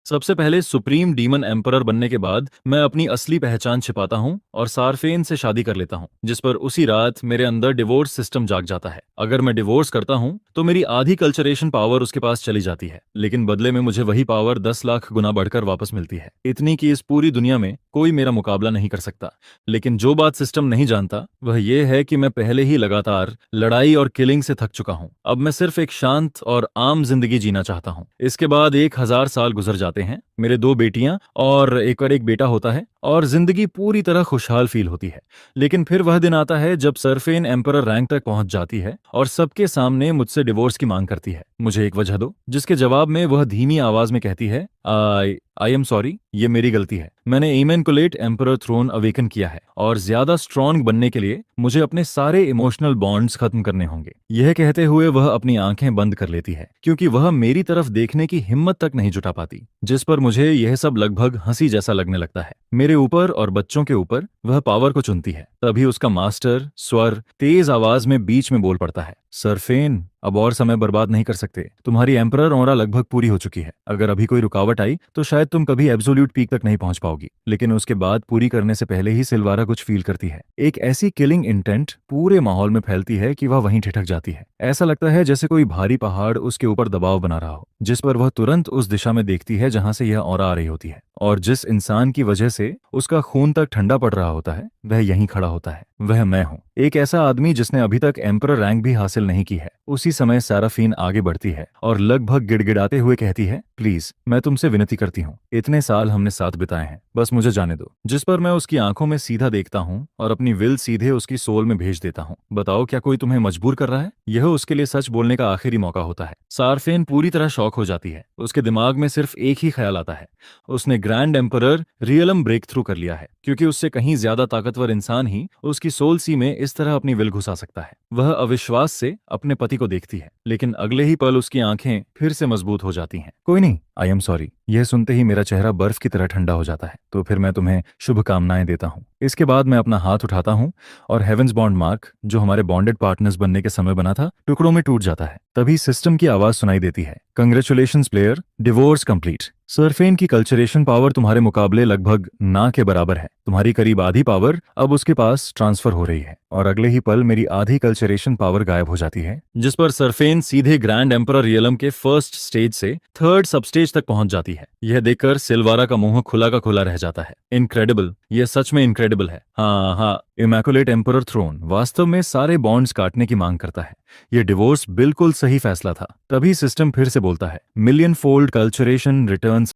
सबसे पहले supreme demon emperor बनने के बाद मैं अपनी असली पहचान छिपाता हूँ और सारफेन से शादी कर लेता हूँ, जिस पर उसी रात मेरे अंदर डिवोर्स सिस्टम जाग जाता है। अगर मैं डिवोर्स करता हूँ तो मेरी आधी कल्चरेशन पावर उसके पास चली जाती है, लेकिन बदले में मुझे वही पावर 10 लाख गुना बढ़कर वापस मिलती है, इतनी कि इस पूरी दुनिया में कोई मेरा मुकाबला नहीं कर सकता। लेकिन जो बात सिस्टम नहीं जानता वह यह है कि मैं पहले ही लगातार लड़ाई और किलिंग से थक चुका हूँ। अब मैं सिर्फ एक शांत और आम जिंदगी जीना चाहता हूँ। इसके बाद 1000 साल गुजर जाते हैं, मेरे 2 बेटियां और एक बेटा होता है और जिंदगी पूरी तरह खुशहाल फील होती है। लेकिन फिर वह दिन आता है जब सरफेन एम्परर रैंक तक पहुंच जाती है और सबके सामने मुझसे डिवोर्स की मांग करती है। मुझे एक वजह दो। जिसके जवाब में वह धीमी आवाज में कहती है, आई एम सॉरी, ये मेरी गलती है। मैंने इमेनकुलेट एम्परर थ्रोन अवेकन किया है और ज्यादा स्ट्रांग बनने के लिए मुझे अपने सारे इमोशनल बॉन्ड्स खत्म करने होंगे। यह कहते हुए वह अपनी आंखें बंद कर लेती है, क्योंकि वह मेरी तरफ देखने की हिम्मत तक नहीं जुटा पाती। जिस पर मुझे यह सब लगभग हंसी जैसा लगने लगता है। मेरे ऊपर और बच्चों के ऊपर वह पावर को चुनती है। तभी उसका मास्टर स्वर तेज आवाज में बीच में बोल पड़ता है, सरफेन, अब और समय बर्बाद नहीं कर सकते। तुम्हारी एम्परर ऑरा लगभग पूरी हो चुकी है। अगर अभी कोई रुकावट आई तो शायद तुम कभी एब्सोल्यूट पीक तक नहीं पहुंच पाओगी। लेकिन उसके बाद पूरी करने से पहले ही सिल्वारा कुछ फील करती है। एक ऐसी किलिंग इंटेंट पूरे माहौल में फैलती है कि वह वहीं ठिठक जाती है। ऐसा लगता है जैसे कोई भारी पहाड़ उसके ऊपर दबाव बना रहा हो, जिस पर वह तुरंत उस दिशा में देखती है जहां से यह ऑरा आ रही होती है। और जिस इंसान की वजह से उसका खून तक ठंडा पड़ रहा होता है वह यहीं खड़ा होता है। वह मैं हूँ, एक ऐसा आदमी जिसने अभी तक एम्परर रैंक भी हासिल नहीं की है। उसी समय साराफीन आगे बढ़ती है और लगभग गिड़गिड़ाते हुए कहती है, प्लीज, मैं तुमसे विनती करती हूँ, इतने साल हमने साथ बिताए हैं, बस मुझे जाने दो। जिस पर मैं उसकी आंखों में सीधा देखता हूँ और अपनी विल सीधे उसकी सोल में भेज देता हूँ। बताओ, क्या कोई तुम्हें मजबूर कर रहा है? यह उसके लिए सच बोलने का आखिरी मौका होता है। सारफेन पूरी तरह शॉक हो जाती है। उसके दिमाग में सिर्फ एक ही ख्याल आता है, उसने grand emperor realm break through कर लिया है, क्योंकि उससे कहीं ज्यादा ताकतवर इंसान ही उसकी सोल सी में इस तरह अपनी विल घुसा सकता है। वह अविश्वास से अपने पति को देखती है, लेकिन अगले ही पल उसकी आंखें फिर से मजबूत हो जाती हैं। कोई नहीं, आई एम सॉरी। यह सुनते ही मेरा चेहरा बर्फ की तरह ठंडा हो जाता है। तो फिर मैं तुम्हें शुभकामनाएं देता हूँ। इसके बाद मैं अपना हाथ उठाता हूँ और हेवेंस बॉन्ड मार्क, जो हमारे बॉन्डेड पार्टनर्स बनने के समय बना था, टुकड़ों में टूट जाता है। तभी सिस्टम की आवाज सुनाई देती है, congratulations player, divorce complete. Sherfane की कल्चरेशन पावर तुम्हारे मुकाबले लगभग ना के बराबर है। तुम्हारी करीब आधी पावर अब उसके पास ट्रांसफर हो रही है और अगले ही पल मेरी आधी कल्चरेशन पावर गायब हो जाती है, जिस पर सरफेन सीधे ग्रैंड एम्परर रियलम के फर्स्ट स्टेज से थर्ड सब स्टेज तक पहुंच जाती है। यह देखकर सिल्वारा का मुंह खुला का खुला रह जाता है। इनक्रेडिबल, यह सच में इनक्रेडिबल है। हाँ, इमैकुलेट एम्परर थ्रोन वास्तव में सारे बॉन्ड्स काटने की मांग करता है। यह डिवोर्स बिल्कुल सही फैसला था। तभी सिस्टम फिर से बोलता है, मिलियन फोल्ड कल्चरेशन रिटर्न्स